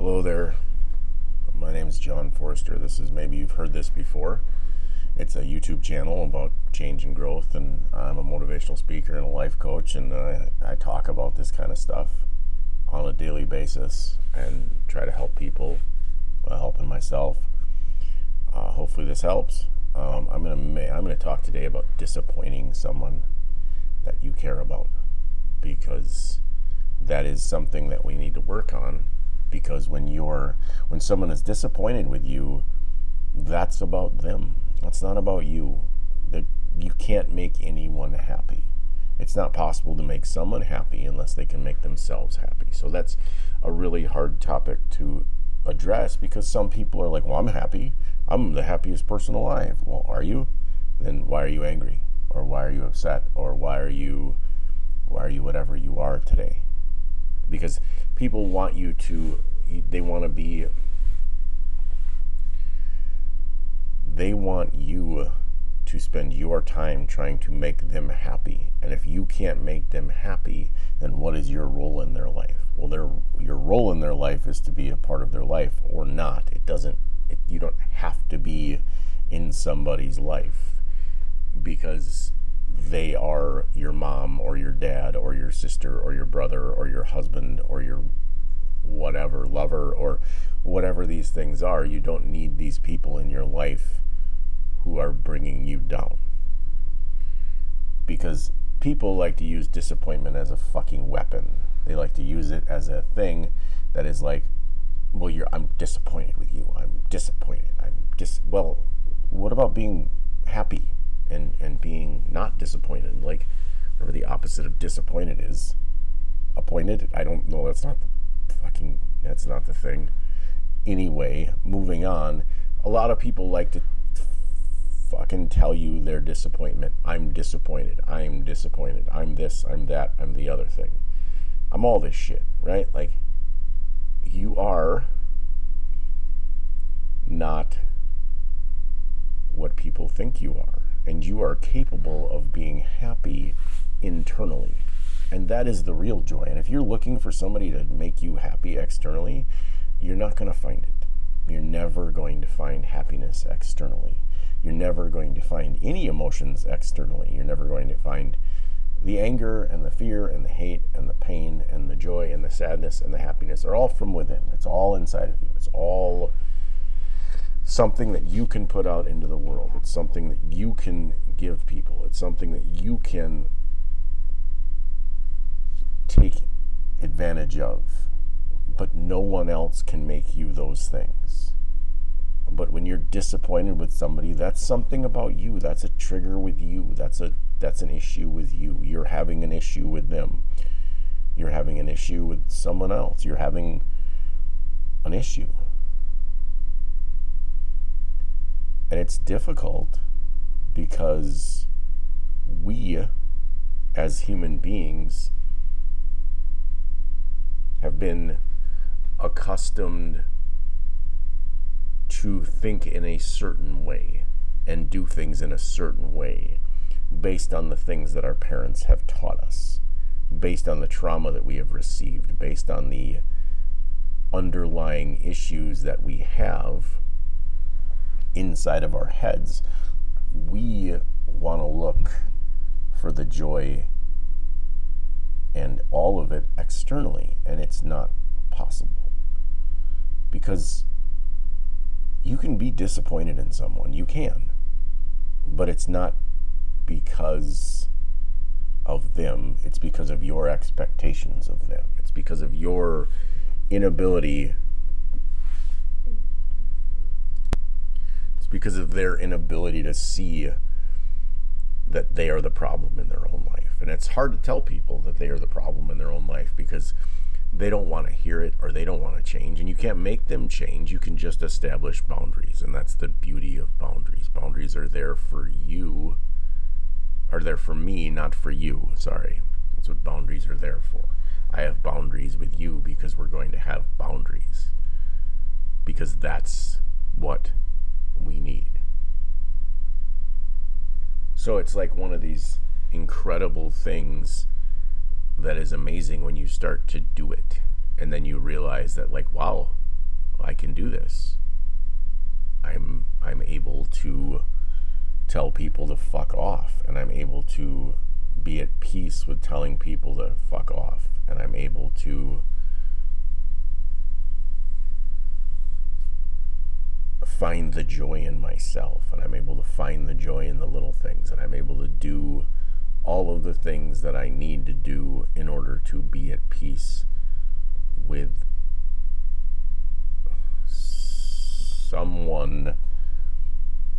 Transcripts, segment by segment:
Hello there. My name is John Forrester. Maybe you've heard this before. It's a YouTube channel about change and growth, and I'm a motivational speaker and a life coach, and I talk about this kind of stuff on a daily basis and try to help people while helping myself. Hopefully this helps. I'm gonna talk today about disappointing someone that you care about, because that is something that we need to work on. Because when someone is disappointed with you, that's about them. It's not about you. That you can't make anyone happy. It's not possible to make someone happy unless they can make themselves happy. So that's a really hard topic to address, because some people are like, well, I'm happy. I'm the happiest person alive. Well, are you? Then why are you angry? Or why are you upset? Or why are you whatever you are today? Because people want you to, they want you to spend your time trying to make them happy. And if you can't make them happy, then what is your role in their life? Well, your role in their life is to be a part of their life or not. You don't have to be in somebody's life because they are your mom or your dad or your sister or your brother or your husband or your whatever lover or whatever these things are. You don't need these people in your life who are bringing you down, because people like to use disappointment as a fucking weapon. They like to use it as a thing that is like, well, I'm disappointed with you. I'm disappointed. Well, what about being happy and being not disappointed? Like, whatever the opposite of disappointed is. Appointed? I don't know. That's not the thing. Anyway, moving on. A lot of people like to fucking tell you their disappointment. I'm disappointed. I'm disappointed. I'm this, I'm that, I'm the other thing. I'm all this shit, right? Like, you are not what people think you are. And you are capable of being happy internally. And that is the real joy. And if you're looking for somebody to make you happy externally, you're not going to find it. You're never going to find happiness externally. You're never going to find any emotions externally. You're never going to find the anger and the fear and the hate and the pain and the joy and the sadness and the happiness are all from within. It's all inside of you. It's all something that you can put out into the world. It's something that you can give people. It's something that you can take advantage of. But no one else can make you those things. But when you're disappointed with somebody, that's something about you. That's a trigger with you. That's an issue with you. You're having an issue with them. You're having an issue with someone else. You're having an issue. And it's difficult because we, as human beings, have been accustomed to think in a certain way and do things in a certain way based on the things that our parents have taught us, based on the trauma that we have received, based on the underlying issues that we have inside of our heads. We want to look for the joy and all of it externally, and it's not possible, because you can be disappointed in someone. You can, but it's not because of them. It's because of your expectations of them. It's because of your inability. It's because of their inability to see that they are the problem in their own life. And it's hard to tell people that they are the problem in their own life, because they don't want to hear it or they don't want to change. And you can't make them change. You can just establish boundaries. And that's the beauty of boundaries. Boundaries are there for you, are there for me, not for you. Sorry. That's what boundaries are there for. I have boundaries with you because we're going to have boundaries. Because that's what we need. So it's like one of these incredible things that is amazing when you start to do it. And then you realize that, like, wow, I can do this. I'm able to tell people to fuck off, and I'm able to be at peace with telling people to fuck off, and I'm able to find the joy in myself, and I'm able to find the joy in the little things, and I'm able to do all of the things that I need to do in order to be at peace with someone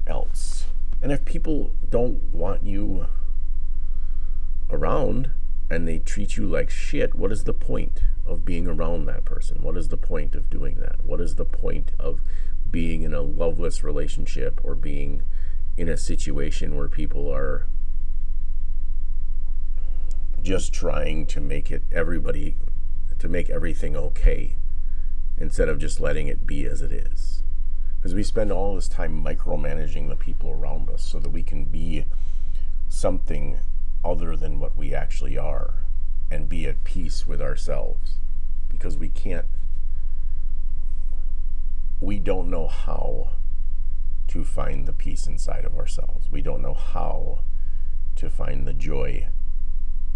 else. And if people don't want you around and they treat you like shit, what is the point of being around that person? What is the point of doing that? What is the point of being in a loveless relationship or being in a situation where people are just trying to make everything okay instead of just letting it be as it is? Because we spend all this time micromanaging the people around us so that we can be something other than what we actually are and be at peace with ourselves. Because we don't know how to find the peace inside of ourselves. We don't know how to find the joy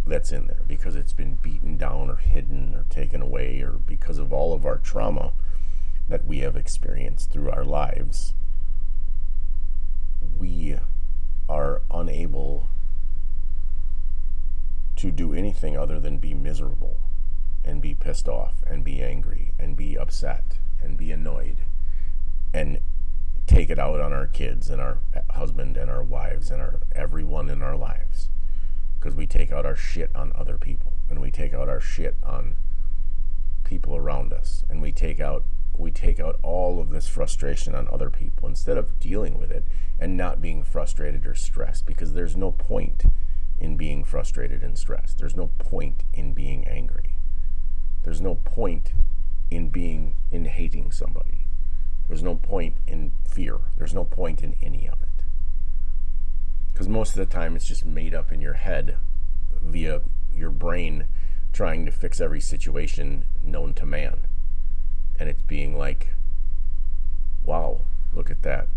that's in there because it's been beaten down or hidden or taken away, or because of all of our trauma that we have experienced through our lives. We are unable to do anything other than be miserable and be pissed off and be angry and be upset and be annoyed and take it out on our kids and our husband and our wives and everyone in our lives. Because we take out our shit on other people, and we take out our shit on people around us, and we take out all of this frustration on other people instead of dealing with it and not being frustrated or stressed, because there's no point in being frustrated and stressed. There's no point in being angry. There's no point in hating somebody. There's no point in fear. There's no point in any of it. Because most of the time it's just made up in your head via your brain trying to fix every situation known to man. And it's being like, wow, look at that.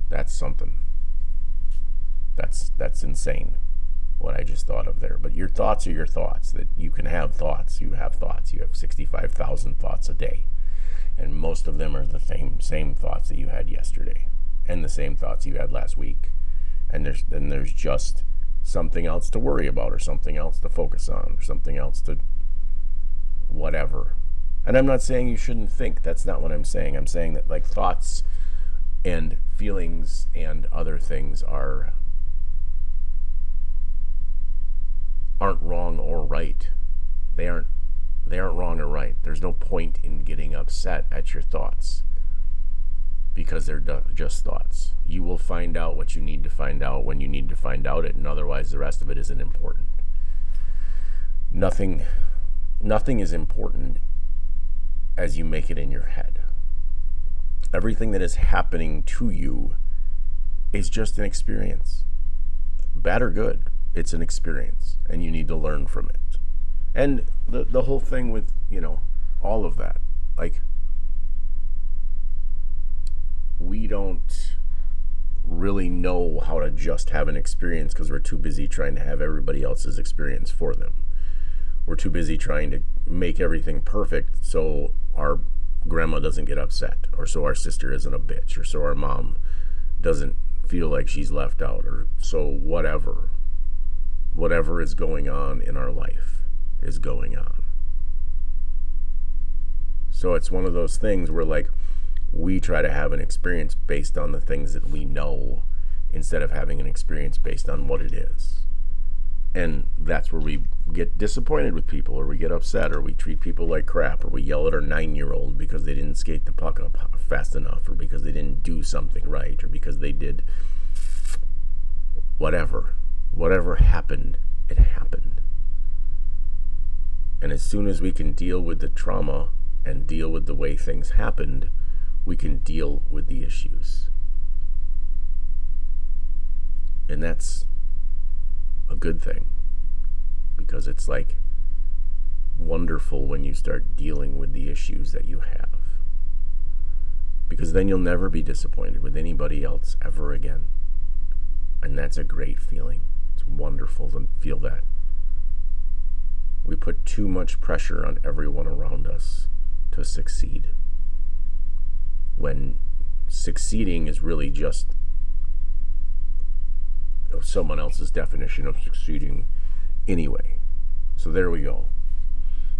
That's something. That's insane, what I just thought of there. But your thoughts are your thoughts. That you can have thoughts. You have thoughts. You have 65,000 thoughts a day. And most of them are the same thoughts that you had yesterday. And the same thoughts you had last week. And there's just something else to worry about, or something else to focus on, or something else to whatever. And I'm not saying you shouldn't think. That's not what I'm saying. I'm saying that like thoughts and feelings and other things aren't wrong or right. They aren't wrong or right. There's no point in getting upset at your thoughts, because they're just thoughts. You will find out what you need to find out when you need to find out it, and otherwise the rest of it isn't important. Nothing is important as you make it in your head. Everything that is happening to you is just an experience. Bad or good, it's an experience, and you need to learn from it. And the whole thing with, all of that, like, we don't really know how to just have an experience because we're too busy trying to have everybody else's experience for them. We're too busy trying to make everything perfect so our grandma doesn't get upset, or so our sister isn't a bitch, or so our mom doesn't feel like she's left out, or so whatever is going on in our life is going on. So it's one of those things where, like, we try to have an experience based on the things that we know instead of having an experience based on what it is. And that's where we get disappointed with people, or we get upset, or we treat people like crap, or we yell at our 9-year-old because they didn't skate the puck up fast enough, or because they didn't do something right, or because they did whatever happened, it happened. And as soon as we can deal with the trauma and deal with the way things happened, we can deal with the issues. And that's a good thing, because it's like wonderful when you start dealing with the issues that you have. Because then you'll never be disappointed with anybody else ever again. And that's a great feeling. It's wonderful to feel that. We put too much pressure on everyone around us to succeed, when succeeding is really just someone else's definition of succeeding anyway. So there we go.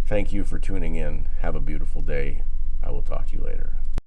Thank you for tuning in. Have a beautiful day. I will talk to you later.